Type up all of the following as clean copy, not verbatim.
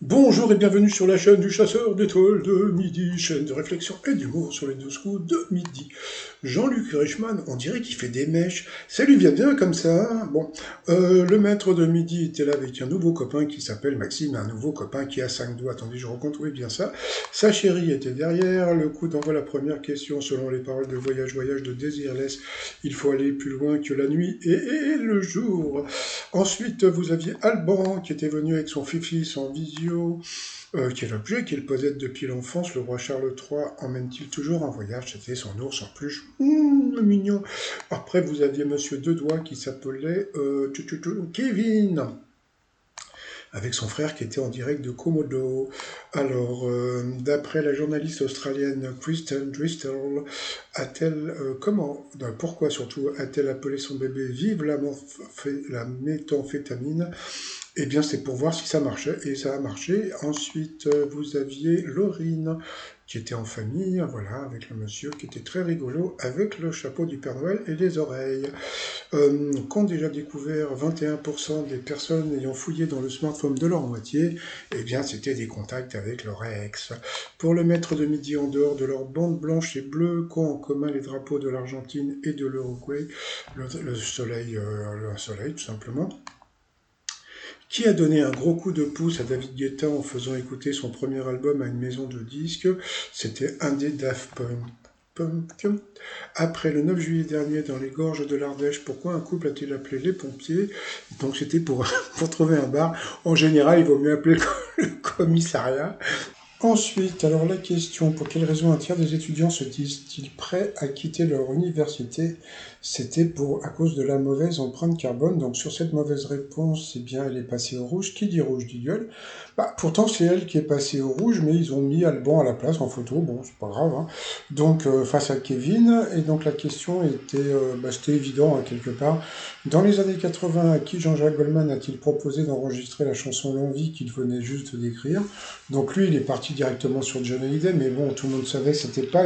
Bonjour et bienvenue sur la chaîne du chasseur d'étoiles de midi, chaîne de réflexion et d'humour sur les 12 coups de midi. Jean-Luc Reichmann, on dirait qu'il fait des mèches. Ça lui vient bien comme ça, hein. Bon, le maître de midi était là avec un nouveau copain qui s'appelle Maxime, un nouveau copain qui a 5 doigts. Attendez, je rencontre, oui, bien ça. Sa chérie était derrière. Le coup d'envoi la première question, selon les paroles de Voyage, Voyage de Désirless, il faut aller plus loin que la nuit et le jour. Ensuite, vous aviez Alban qui était venu avec son fifi en visio. Quel objet qu'il posait depuis l'enfance, le roi Charles III emmène-t-il toujours en voyage? C'était son ours en peluche. Mignon. Après, vous aviez Monsieur Dedois qui s'appelait Kevin, avec son frère qui était en direct de Komodo. Alors, d'après la journaliste australienne Kristen Driscoll, a-t-elle, pourquoi surtout a-t-elle appelé son bébé Vive la méthamphétamine? Eh bien, c'est pour voir si ça marchait, et ça a marché. Ensuite, vous aviez Laurine, qui était en famille, voilà, avec le monsieur, qui était très rigolo, avec le chapeau du Père Noël et les oreilles. Qu'ont déjà découvert 21% des personnes ayant fouillé dans le smartphone de leur moitié? Eh bien, c'était des contacts avec leur ex. Pour le maître de midi, en dehors de leur bande blanche et bleue, qu'ont en commun les drapeaux de l'Argentine et de l'Uruguay? Le soleil, tout simplement. Qui a donné un gros coup de pouce à David Guetta en faisant écouter son premier album à une maison de disques? C'était un des Daft Punk. Après le 9 juillet dernier, dans les gorges de l'Ardèche, pourquoi un couple a-t-il appelé les pompiers? Donc c'était pour, pour trouver un bar. En général, il vaut mieux appeler le commissariat. Ensuite, alors la question, pour quelle raison un tiers des étudiants se disent-ils prêts à quitter leur université? C'était à cause de la mauvaise empreinte carbone. Donc sur cette mauvaise réponse, eh bien, elle est passée au rouge. Qui dit rouge dit gueule. Bah, pourtant, c'est elle qui est passée au rouge, mais ils ont mis Alban à la place en photo. Bon, c'est pas grave, hein. Donc face à Kevin, et donc la question était, c'était évident, hein, quelque part. Dans les années 80, à qui Jean-Jacques Goldman a-t-il proposé d'enregistrer la chanson L'Envie qu'il venait juste d'écrire? Donc lui, il est parti directement sur John Hallyday, mais bon, tout le monde savait que c'était pas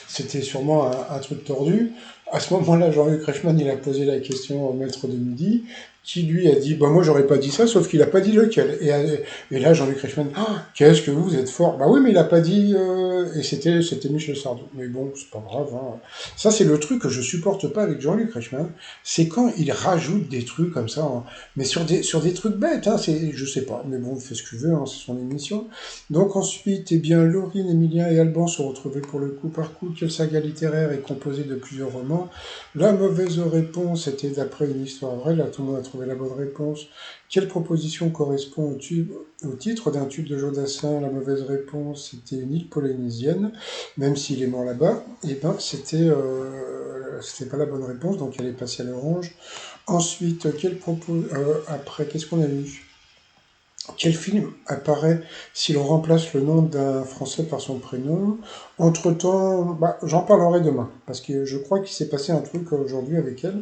c'était sûrement un truc tordu. À ce moment-là, Jean-Luc Reichmann, il a posé la question au maître de midi, qui lui a dit, bah moi j'aurais pas dit ça, sauf qu'il a pas dit lequel. Et là, Jean-Luc Reichmann, ah, qu'est-ce que vous êtes fort. Bah oui, mais il a pas dit, et c'était Michel Sardou. Mais bon, c'est pas grave, hein. Ça, c'est le truc que je supporte pas avec Jean-Luc Reichmann, c'est quand il rajoute des trucs comme ça, hein, mais sur des trucs bêtes, hein, je sais pas, mais bon, il fait ce qu'il veut, hein, c'est son émission. Donc ensuite, eh bien, Laurine, Emilien et Alban se retrouvaient pour le coup par coup. Quelle saga littéraire est composée de plusieurs romans? La mauvaise réponse était d'après une histoire vraie, là tout le monde a trouvé la bonne réponse. Quelle proposition correspond au titre d'un tube de Jodassin? La mauvaise réponse était une île polynésienne, même s'il est mort là-bas. Eh ben, c'était pas la bonne réponse, donc elle est passée à l'orange. Ensuite, après, qu'est-ce qu'on a eu? Quel film apparaît si l'on remplace le nom d'un Français par son prénom? Entre-temps, bah, j'en parlerai demain, parce que je crois qu'il s'est passé un truc aujourd'hui avec elle.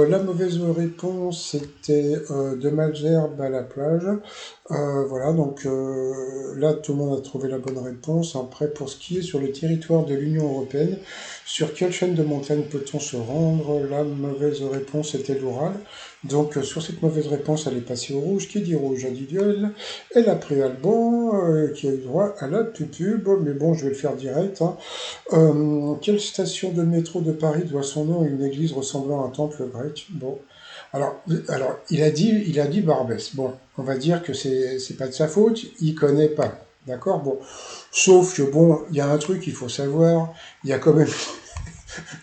La mauvaise réponse, c'était de Malherbe à la plage. Voilà, donc là, tout le monde a trouvé la bonne réponse. Après, pour skier sur le territoire de l'Union européenne, sur quelle chaîne de montagne peut-on se rendre? La mauvaise réponse était l'Oural. Donc, sur cette mauvaise réponse, elle est passée au rouge. Qui dit rouge a dit gueule. Elle a pris Alban, qui a eu droit à la pub. Mais bon, je vais le faire direct, hein. Quelle station de métro de Paris doit son nom à une église ressemblant à un temple grec? Bon, alors, il a dit Barbès. Bon, on va dire que c'est pas de sa faute, il connaît pas. D'accord? Bon. Sauf que bon, il y a un truc qu'il faut savoir, il y a quand même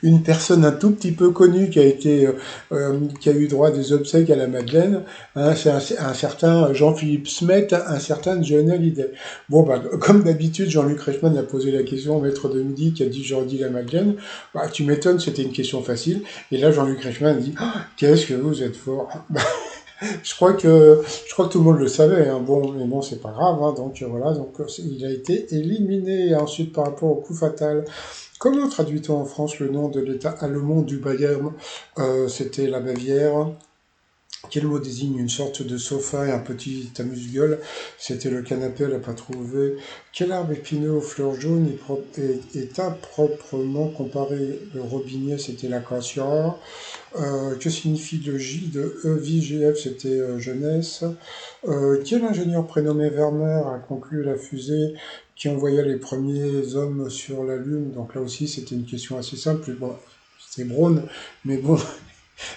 une personne un tout petit peu connue qui a eu droit à des obsèques à la Madeleine, hein, c'est un certain Jean-Philippe Smet, un certain John Hallyday. Bon, bah, comme d'habitude, Jean-Luc Reichmann a posé la question au maître de midi qui a dit Jordi la Madeleine. Bah, tu m'étonnes, c'était une question facile. Et là, Jean-Luc Reichmann a dit qu'est-ce que vous êtes fort. Bah, je crois que tout le monde le savait, hein. Bon, mais bon, c'est pas grave, hein. Donc voilà, donc il a été éliminé. Ensuite, par rapport au coup fatal, comment traduit-on en France le nom de l'État allemand du Bayern? C'était la Bavière. Quel mot désigne une sorte de sofa et un petit amuse-gueule? C'était le canapé, elle n'a pas trouvé. Quel arbre épineux aux fleurs jaunes est improprement comparé? Le robinet, c'était l'acacia. Que signifie le J de EVGF? C'était jeunesse. Quel ingénieur prénommé Werner a conclu la fusée qui envoya les premiers hommes sur la Lune? Donc là aussi, c'était une question assez simple. Bon, c'est Braun, mais bon,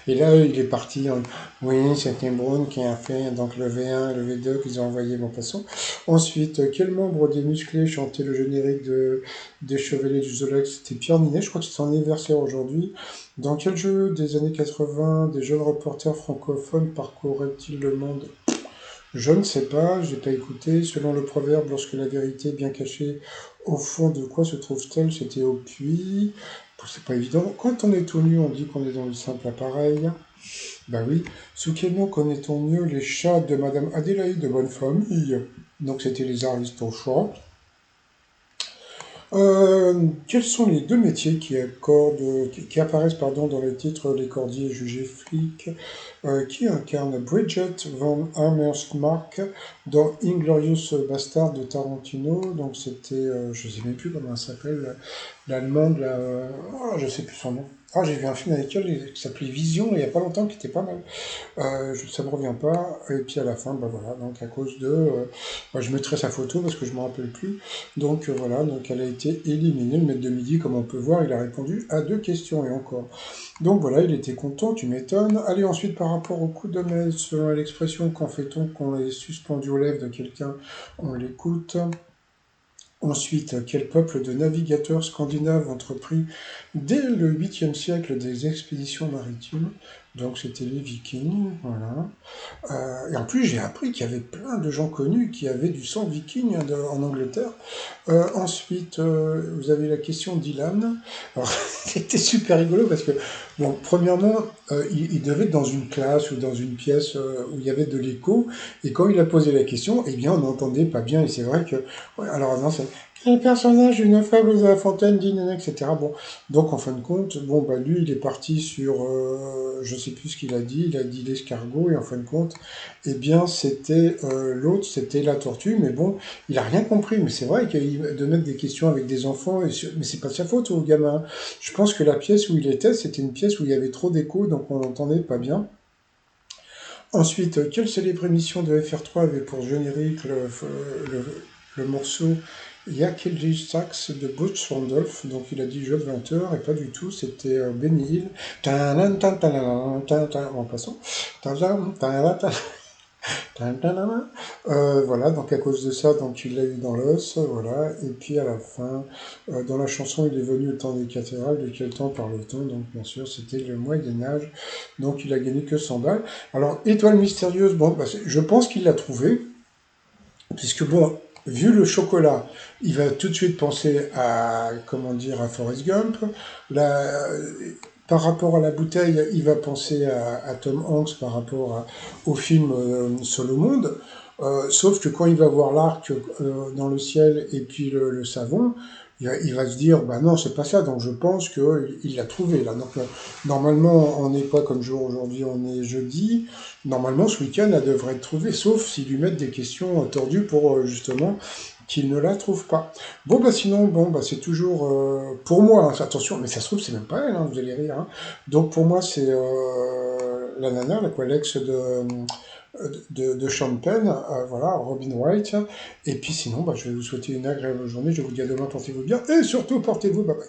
et là, il est parti en... Oui, c'était Brown qui a fait donc le V1 et le V2 qu'ils ont envoyé, bon, passons. Ensuite, quel membre des Musclés chantait le générique des Chevaliers du Zodiac? C'était Pierre Ninet, je crois que c'est son anniversaire aujourd'hui. Dans quel jeu des années 80 des jeunes reporters francophones parcouraient-ils le monde? Je ne sais pas, j'ai pas écouté. Selon le proverbe, lorsque la vérité est bien cachée, au fond de quoi se trouve-t-elle? C'était au puits. Bon, c'est pas évident. Quand on est tout nu, on dit qu'on est dans le simple appareil. Bah oui. Sous quel nom connaît-on mieux les chats de Madame Adélaïde de Bonnefamille? Donc c'était les aristochats. Quels sont les deux métiers qui apparaissent dans les titres Les Cordiers jugés flics? Qui incarne Bridget von Hammersmark dans Inglorious Bastard de Tarantino? Donc c'était, je ne sais même plus comment elle s'appelle, l'allemande, là, oh, je sais plus son nom. Ah, j'ai vu un film avec elle qui s'appelait Vision, il n'y a pas longtemps, qui était pas mal. Ça me revient pas. Et puis à la fin, bah voilà, donc à cause de... bah, je mettrai sa photo parce que je me rappelle plus. Donc voilà, donc elle a été éliminée. Le maître de midi, comme on peut voir, il a répondu à 2 questions et encore. Donc voilà, il était content, tu m'étonnes. Allez, ensuite, par rapport au coup de mail, selon l'expression qu'en fait-on qu'on est suspendu aux lèvres de quelqu'un, on l'écoute. Ensuite, quel peuple de navigateurs scandinaves entreprit dès le 8e siècle des expéditions maritimes? Donc c'était les Vikings, voilà. Et en plus, j'ai appris qu'il y avait plein de gens connus qui avaient du sang viking en Angleterre. Ensuite, vous avez la question d'Ilan. Alors, c'était super rigolo parce que, bon, premièrement, il devait être dans une classe ou dans une pièce où il y avait de l'écho. Et quand il a posé la question, eh bien, on n'entendait pas bien. Et c'est vrai que, ouais, alors, non, c'est quel personnage d'une fable de La Fontaine, dit, etc. Bon, donc en fin de compte, bon, bah, lui, il est parti sur, je sais plus ce qu'il a dit. Il a dit l'escargot et en fin de compte, eh bien, c'était l'autre, c'était la tortue. Mais bon, il a rien compris, mais c'est vrai de mettre des questions avec des enfants, mais c'est pas de sa faute au gamin. Je pense que la pièce où il était, c'était une pièce où il y avait trop d'écho, donc on n'entendait pas bien. Ensuite, quelle célèbre émission de FR3 avait pour générique le, le morceau Yakelji Sax de Butch Randolph? Donc il a dit jeu de 20h, et pas du tout, c'était Benny Hill. En passant. Voilà, donc à cause de ça, donc il l'a eu dans l'os, voilà, et puis à la fin, dans la chanson, il est venu au temps des cathédrales, de quel temps parle-t-on? Donc bien sûr, c'était le Moyen-Âge, donc il a gagné que 100 balles. Alors, étoile mystérieuse, bon, bah, je pense qu'il l'a trouvé, puisque bon, vu le chocolat, il va tout de suite penser à, comment dire, à Forrest Gump. La, par rapport à la bouteille, il va penser à Tom Hanks par rapport au film Solo Monde. Sauf que quand il va voir l'arc dans le ciel et puis le savon, il va se dire, bah non, c'est pas ça. Donc je pense qu'il l'a trouvé là. Donc normalement, on n'est pas comme jour aujourd'hui, on est jeudi. Normalement, ce week-end, elle devrait être trouvée, sauf s'ils lui mettent des questions tordues pour justement qu'il ne la trouve pas. Bon, bah sinon, bon, bah c'est toujours pour moi, hein, attention, mais ça se trouve, c'est même pas elle, hein, vous allez rire. Hein. Donc pour moi, c'est la nana, la l'ex de Sean Penn, voilà, Robin Wright. Et puis sinon, bah, je vais vous souhaiter une agréable journée. Je vous dis à demain, portez-vous bien. Et surtout, portez-vous, bye bye.